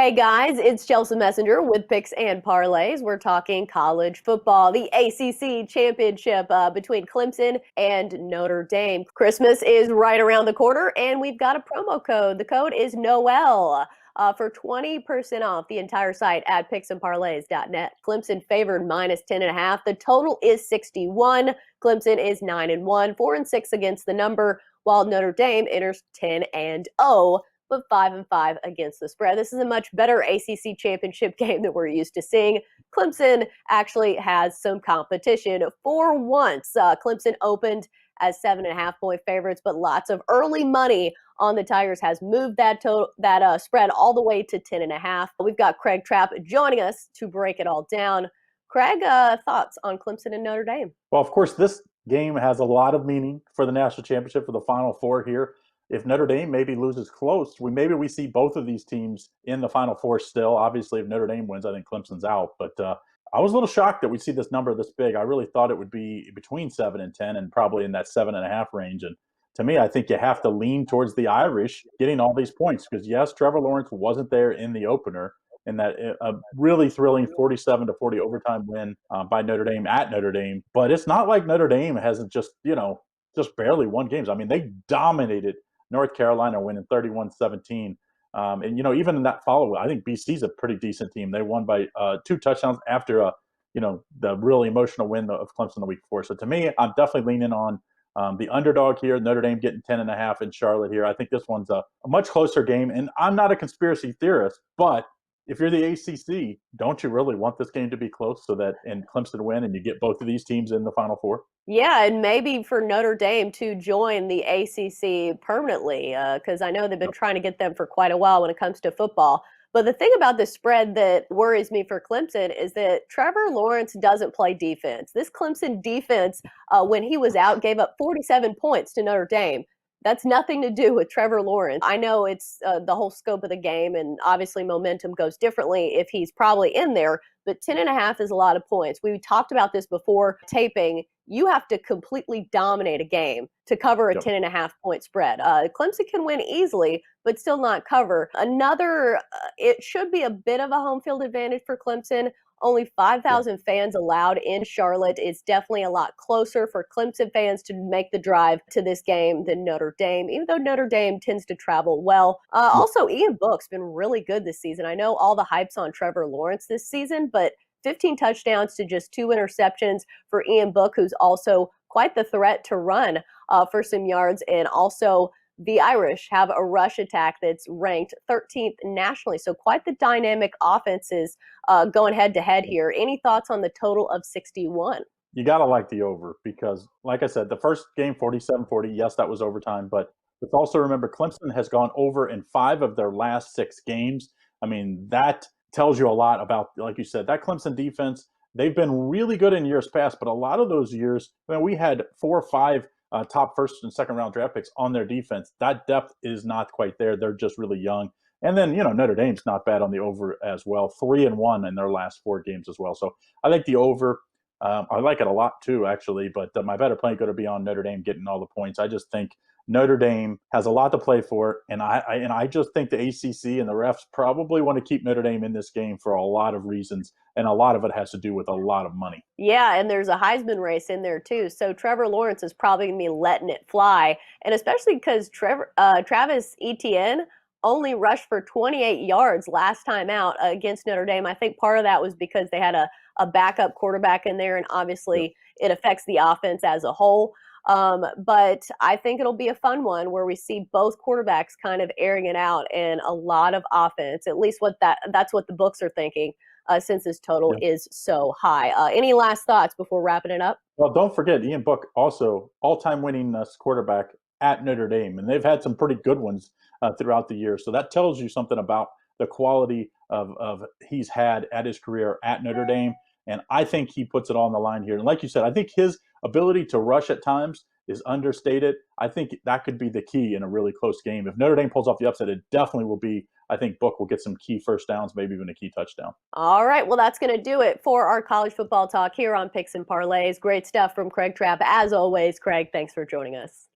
Hey guys, it's Chelsa Messenger with Picks and Parlays. We're talking college football, the ACC championship between Clemson and Notre Dame. Christmas is right around the corner, and we've got a promo code. The code is Noel for 20% off the entire site at picksandparlays.net. Clemson favored minus 10.5. The total is 61. Clemson is 9-1, 4-6 against the number, while Notre Dame enters 10-0. But 5-5 against the spread. This is a much better ACC championship game than we're used to seeing. Clemson actually has some competition for once. Clemson opened as 7.5-point favorites, but lots of early money on the Tigers has moved that spread all the way to 10.5. We've got Craig Trapp joining us to break it all down. Craig, thoughts on Clemson and Notre Dame? Well, of course, this game has a lot of meaning for the national championship, for the Final Four here. If Notre Dame maybe loses close, we see both of these teams in the Final Four still. Obviously, if Notre Dame wins, I think Clemson's out. But I was a little shocked that we see this number this big. I really thought it would be between 7 and 10, and probably in that 7.5 range. And to me, I think you have to lean towards the Irish getting all these points because yes, Trevor Lawrence wasn't there in the opener, in that a really thrilling 47-40 overtime win by Notre Dame at Notre Dame. But it's not like Notre Dame hasn't just barely won games. I mean, they dominated North Carolina, winning 31-17. And even in that follow, I think BC's a pretty decent team. They won by 2 touchdowns after the really emotional win of Clemson the week before. So to me, I'm definitely leaning on the underdog here. Notre Dame getting 10.5 in Charlotte here. I think this one's a much closer game. And I'm not a conspiracy theorist, but if you're the ACC, don't you really want this game to be close so that and Clemson win and you get both of these teams in the Final Four? Yeah, and maybe for Notre Dame to join the ACC permanently, because I know they've been trying to get them for quite a while when it comes to football. But the thing about the spread that worries me for Clemson is that Trevor Lawrence doesn't play defense. This Clemson defense, when he was out, gave up 47 points to Notre Dame. That's nothing to do with Trevor Lawrence. I know it's the whole scope of the game, and obviously momentum goes differently if he's probably in there, but 10.5 is a lot of points. We talked about this before taping. You have to completely dominate a game to cover a 10.5-point spread. Clemson can win easily, but still not cover. It should be a bit of a home field advantage for Clemson. Only 5,000 fans allowed in Charlotte. It's definitely a lot closer for Clemson fans to make the drive to this game than Notre Dame, even though Notre Dame tends to travel well. Also, Ian Book's been really good this season. I know all the hype's on Trevor Lawrence this season, but 15 touchdowns to just 2 interceptions for Ian Book, who's also quite the threat to run for some yards. And also the Irish have a rush attack that's ranked 13th nationally. So quite the dynamic offenses going head-to-head here. Any thoughts on the total of 61? You got to like the over because, like I said, the first game, 47-40, yes, that was overtime. But let's also remember Clemson has gone over in 5 of their last 6 games. I mean, that tells you a lot about, like you said, that Clemson defense. They've been really good in years past, but a lot of those years, we had 4 or 5 top first and second round draft picks on their defense. That depth is not quite there. They're just really young. And then, Notre Dame's not bad on the over as well. 3-1 in their last 4 games as well. So I think the over. I like it a lot too, actually. But my better play going to be on Notre Dame getting all the points. I just think Notre Dame has a lot to play for, and I just think the ACC and the refs probably want to keep Notre Dame in this game for a lot of reasons, and a lot of it has to do with a lot of money. Yeah, and there's a Heisman race in there too. So Trevor Lawrence is probably going to be letting it fly, and especially because Travis Etienne only rushed for 28 yards last time out against Notre Dame. I think part of that was because they had a backup quarterback in there, and obviously it affects the offense as a whole. But I think it'll be a fun one where we see both quarterbacks kind of airing it out and a lot of offense. At least that's what the books are thinking, since this total is so high. Any last thoughts before wrapping it up? Well, don't forget Ian Book, also all-time winning quarterback at Notre Dame, and they've had some pretty good ones throughout the year. So that tells you something about the quality of he's had at his career at Notre Dame. And I think he puts it all on the line here. And like you said, I think his ability to rush at times is understated. I think that could be the key in a really close game. If Notre Dame pulls off the upset, it definitely will be, I think Book will get some key first downs, maybe even a key touchdown. All right. Well, that's going to do it for our college football talk here on Picks and Parlays. Great stuff from Craig Trapp. As always, Craig, thanks for joining us.